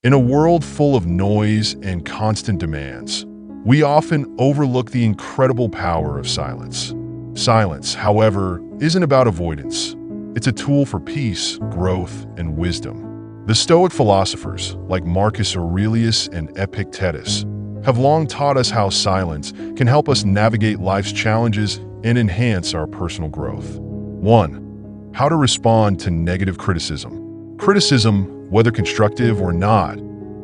In a world full of noise and constant demands, we often overlook the incredible power of silence. Silence, however, isn't about avoidance. It's a tool for peace, growth, and wisdom. The Stoic philosophers, like Marcus Aurelius and Epictetus, have long taught us how silence can help us navigate life's challenges and enhance our personal growth. 1. How to respond to negative criticism. Criticism, whether constructive or not,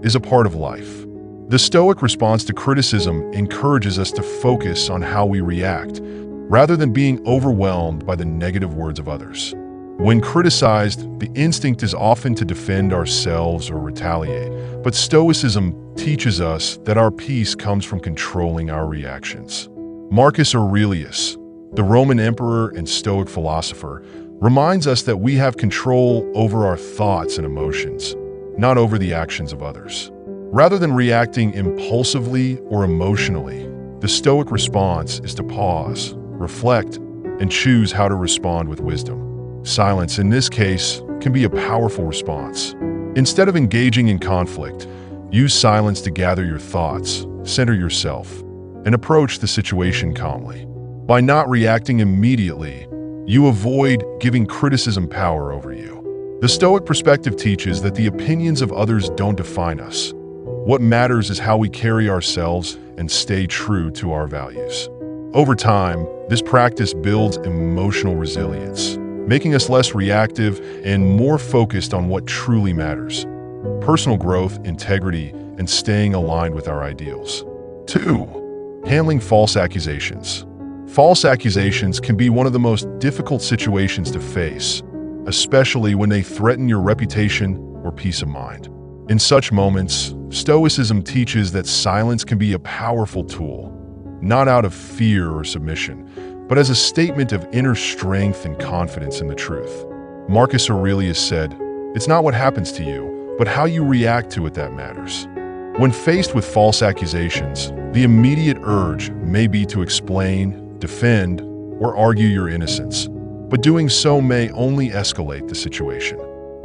is a part of life. The Stoic response to criticism encourages us to focus on how we react, rather than being overwhelmed by the negative words of others. When criticized, the instinct is often to defend ourselves or retaliate, but Stoicism teaches us that our peace comes from controlling our reactions. Marcus Aurelius, the Roman emperor and Stoic philosopher, reminds us that we have control over our thoughts and emotions, not over the actions of others. Rather than reacting impulsively or emotionally, the Stoic response is to pause, reflect, and choose how to respond with wisdom. Silence, in this case, can be a powerful response. Instead of engaging in conflict, use silence to gather your thoughts, center yourself, and approach the situation calmly. By not reacting immediately, you avoid giving criticism power over you. The Stoic perspective teaches that the opinions of others don't define us. What matters is how we carry ourselves and stay true to our values. Over time, this practice builds emotional resilience, making us less reactive and more focused on what truly matters: personal growth, integrity, and staying aligned with our ideals. 2. Handling false accusations. False accusations can be one of the most difficult situations to face, especially when they threaten your reputation or peace of mind. In such moments, Stoicism teaches that silence can be a powerful tool, not out of fear or submission, but as a statement of inner strength and confidence in the truth. Marcus Aurelius said, "It's not what happens to you, but how you react to it that matters." When faced with false accusations, the immediate urge may be to explain, defend, or argue your innocence, but doing so may only escalate the situation.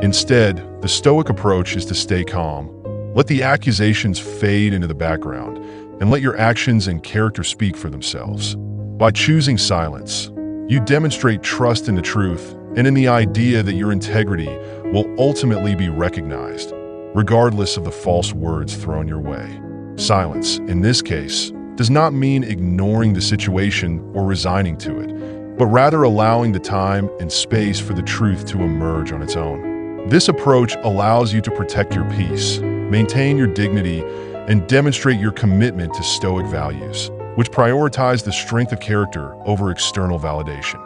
Instead, the Stoic approach is to stay calm, let the accusations fade into the background, and let your actions and character speak for themselves. By choosing silence, you demonstrate trust in the truth and in the idea that your integrity will ultimately be recognized, regardless of the false words thrown your way. Silence, in this case, does not mean ignoring the situation or resigning to it, but rather allowing the time and space for the truth to emerge on its own. This approach allows you to protect your peace, maintain your dignity, and demonstrate your commitment to Stoic values, which prioritize the strength of character over external validation.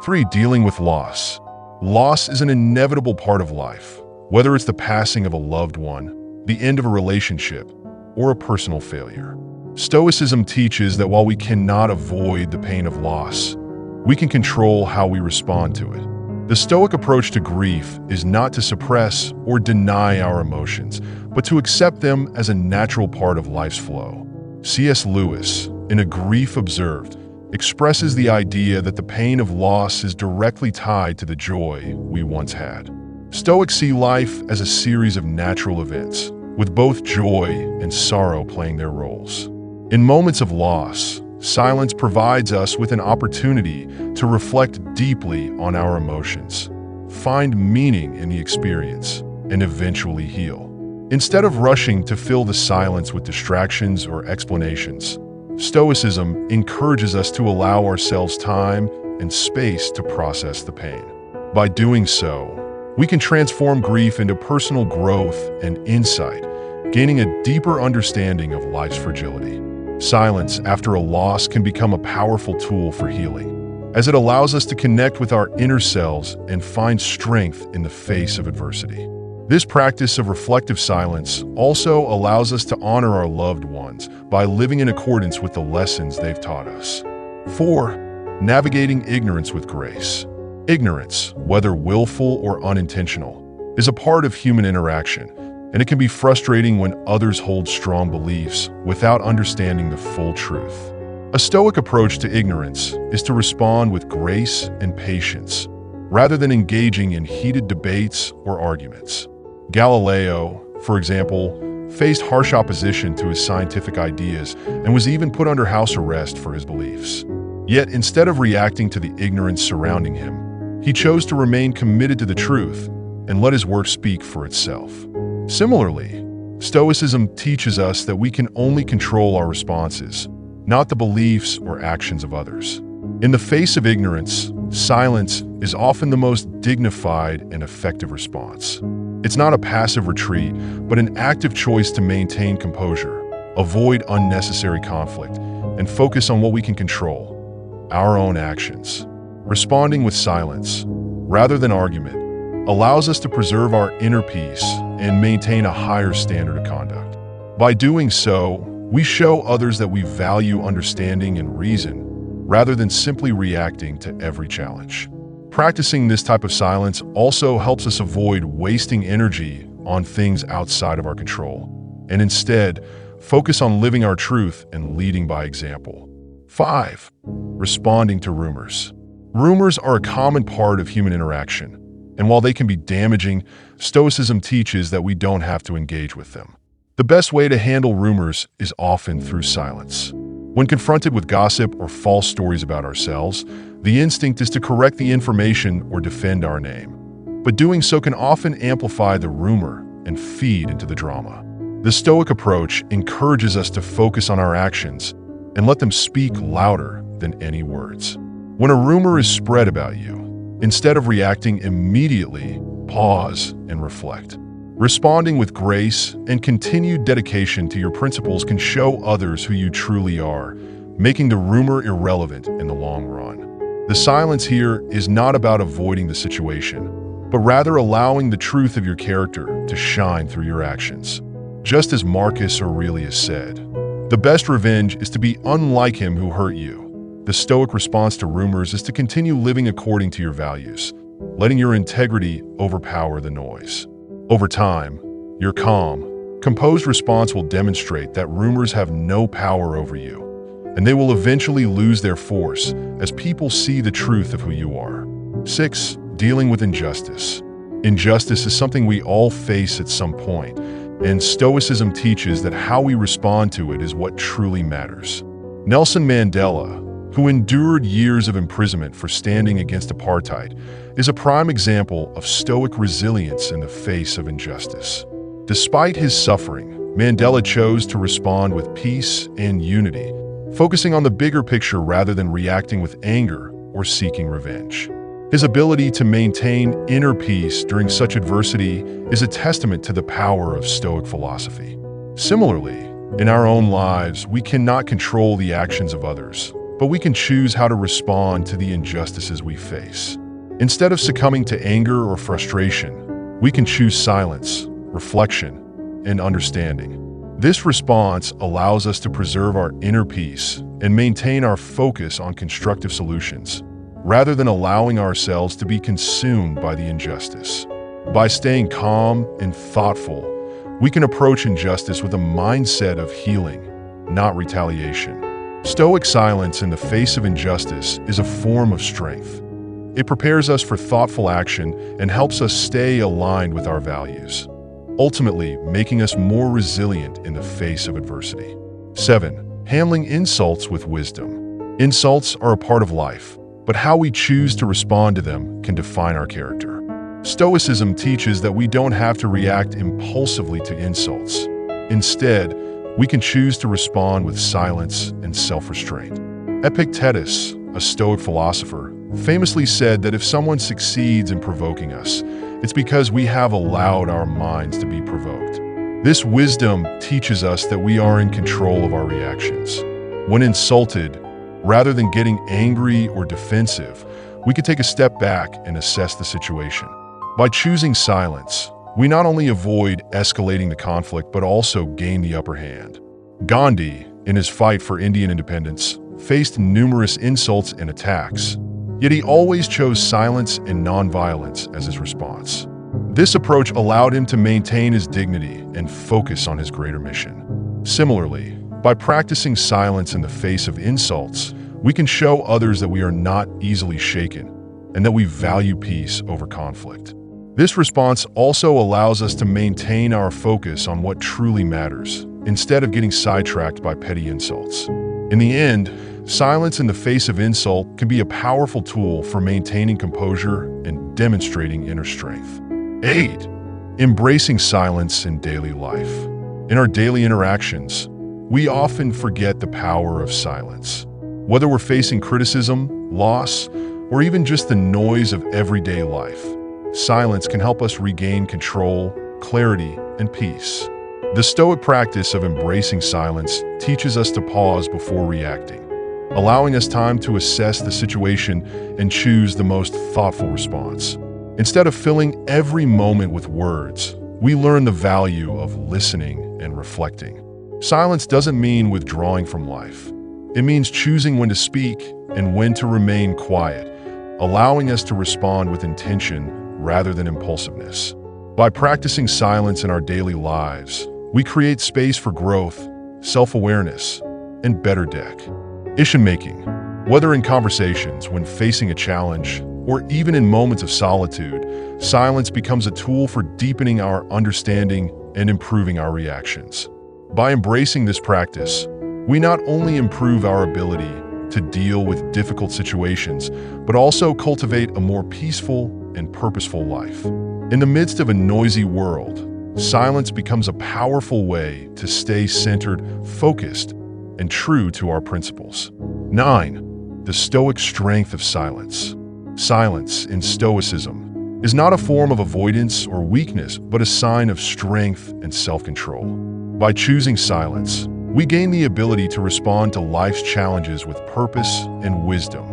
3. Dealing with loss. Loss is an inevitable part of life, whether it's the passing of a loved one, the end of a relationship, or a personal failure. Stoicism teaches that while we cannot avoid the pain of loss, we can control how we respond to it. The Stoic approach to grief is not to suppress or deny our emotions, but to accept them as a natural part of life's flow. C.S. Lewis, in A Grief Observed, expresses the idea that the pain of loss is directly tied to the joy we once had. Stoics see life as a series of natural events, with both joy and sorrow playing their roles. In moments of loss, silence provides us with an opportunity to reflect deeply on our emotions, find meaning in the experience, and eventually heal. Instead of rushing to fill the silence with distractions or explanations, Stoicism encourages us to allow ourselves time and space to process the pain. By doing so, we can transform grief into personal growth and insight, gaining a deeper understanding of life's fragility. Silence after a loss can become a powerful tool for healing, as it allows us to connect with our inner selves and find strength in the face of adversity. This practice of reflective silence also allows us to honor our loved ones by living in accordance with the lessons they've taught us. 4. Navigating ignorance with grace. Ignorance, whether willful or unintentional, is a part of human interaction, and it can be frustrating when others hold strong beliefs without understanding the full truth. A Stoic approach to ignorance is to respond with grace and patience, rather than engaging in heated debates or arguments. Galileo, for example, faced harsh opposition to his scientific ideas and was even put under house arrest for his beliefs. Yet, instead of reacting to the ignorance surrounding him, he chose to remain committed to the truth and let his work speak for itself. Similarly, Stoicism teaches us that we can only control our responses, not the beliefs or actions of others. In the face of ignorance, silence is often the most dignified and effective response. It's not a passive retreat, but an active choice to maintain composure, avoid unnecessary conflict, and focus on what we can control, our own actions. Responding with silence, rather than argument, allows us to preserve our inner peace and maintain a higher standard of conduct. By doing so, we show others that we value understanding and reason, rather than simply reacting to every challenge. Practicing this type of silence also helps us avoid wasting energy on things outside of our control, and instead, focus on living our truth and leading by example. 5. Responding to rumors. Rumors are a common part of human interaction, and while they can be damaging, Stoicism teaches that we don't have to engage with them. The best way to handle rumors is often through silence. When confronted with gossip or false stories about ourselves, the instinct is to correct the information or defend our name. But doing so can often amplify the rumor and feed into the drama. The Stoic approach encourages us to focus on our actions and let them speak louder than any words. When a rumor is spread about you, instead of reacting immediately, pause and reflect. Responding with grace and continued dedication to your principles can show others who you truly are, making the rumor irrelevant in the long run. The silence here is not about avoiding the situation, but rather allowing the truth of your character to shine through your actions. Just as Marcus Aurelius said, "The best revenge is to be unlike him who hurt you." The Stoic response to rumors is to continue living according to your values, letting your integrity overpower the noise. Over time, your calm, composed response will demonstrate that rumors have no power over you, and they will eventually lose their force as people see the truth of who you are. 6. Dealing with injustice. Injustice is something we all face at some point, and Stoicism teaches that how we respond to it is what truly matters. Nelson Mandela, who endured years of imprisonment for standing against apartheid, is a prime example of Stoic resilience in the face of injustice. Despite his suffering, Mandela chose to respond with peace and unity, focusing on the bigger picture rather than reacting with anger or seeking revenge. His ability to maintain inner peace during such adversity is a testament to the power of Stoic philosophy. Similarly, in our own lives, we cannot control the actions of others, but we can choose how to respond to the injustices we face. Instead of succumbing to anger or frustration, we can choose silence, reflection, and understanding. This response allows us to preserve our inner peace and maintain our focus on constructive solutions, rather than allowing ourselves to be consumed by the injustice. By staying calm and thoughtful, we can approach injustice with a mindset of healing, not retaliation. Stoic silence in the face of injustice is a form of strength. It prepares us for thoughtful action and helps us stay aligned with our values, ultimately making us more resilient in the face of adversity. 7. Handling insults with wisdom. Insults are a part of life, but how we choose to respond to them can define our character. Stoicism teaches that we don't have to react impulsively to insults. Instead, we can choose to respond with silence and self-restraint. Epictetus, a Stoic philosopher, famously said that if someone succeeds in provoking us, it's because we have allowed our minds to be provoked. This wisdom teaches us that we are in control of our reactions. When insulted, rather than getting angry or defensive, we can take a step back and assess the situation. By choosing silence, we not only avoid escalating the conflict, but also gain the upper hand. Gandhi, in his fight for Indian independence, faced numerous insults and attacks, yet he always chose silence and nonviolence as his response. This approach allowed him to maintain his dignity and focus on his greater mission. Similarly, by practicing silence in the face of insults, we can show others that we are not easily shaken and that we value peace over conflict. This response also allows us to maintain our focus on what truly matters, instead of getting sidetracked by petty insults. In the end, silence in the face of insult can be a powerful tool for maintaining composure and demonstrating inner strength. 8. Embracing silence in daily life. In our daily interactions, we often forget the power of silence. Whether we're facing criticism, loss, or even just the noise of everyday life, silence can help us regain control, clarity, and peace. The Stoic practice of embracing silence teaches us to pause before reacting, allowing us time to assess the situation and choose the most thoughtful response. Instead of filling every moment with words, we learn the value of listening and reflecting. Silence doesn't mean withdrawing from life. It means choosing when to speak and when to remain quiet, allowing us to respond with intention rather than impulsiveness. By practicing silence in our daily lives, we create space for growth, self-awareness, and better decision-making. Whether in conversations, when facing a challenge, or even in moments of solitude, silence becomes a tool for deepening our understanding and improving our reactions. By embracing this practice, we not only improve our ability to deal with difficult situations, but also cultivate a more peaceful and purposeful life. In the midst of a noisy world, silence becomes a powerful way to stay centered, focused, and true to our principles. 9. The Stoic strength of silence. Silence, in Stoicism, is not a form of avoidance or weakness, but a sign of strength and self-control. By choosing silence, we gain the ability to respond to life's challenges with purpose and wisdom.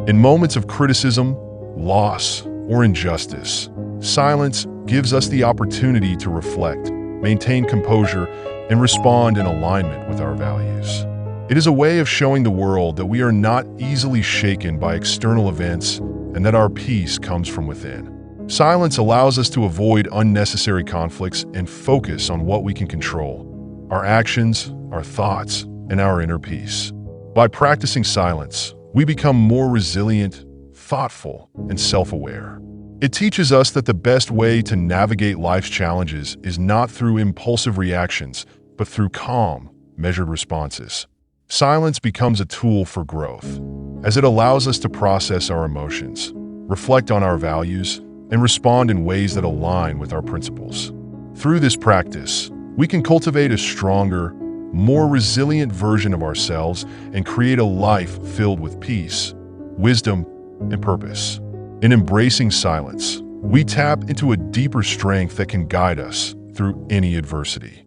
In moments of criticism, loss, or injustice, silence gives us the opportunity to reflect, maintain composure, and respond in alignment with our values. It is a way of showing the world that we are not easily shaken by external events and that our peace comes from within. Silence allows us to avoid unnecessary conflicts and focus on what we can control: our actions, our thoughts, and our inner peace. By practicing silence, we become more resilient, thoughtful, and self-aware. It teaches us that the best way to navigate life's challenges is not through impulsive reactions, but through calm, measured responses. Silence becomes a tool for growth, as it allows us to process our emotions, reflect on our values, and respond in ways that align with our principles. Through this practice, we can cultivate a stronger, more resilient version of ourselves and create a life filled with peace, wisdom, and purpose. In embracing silence, we tap into a deeper strength that can guide us through any adversity.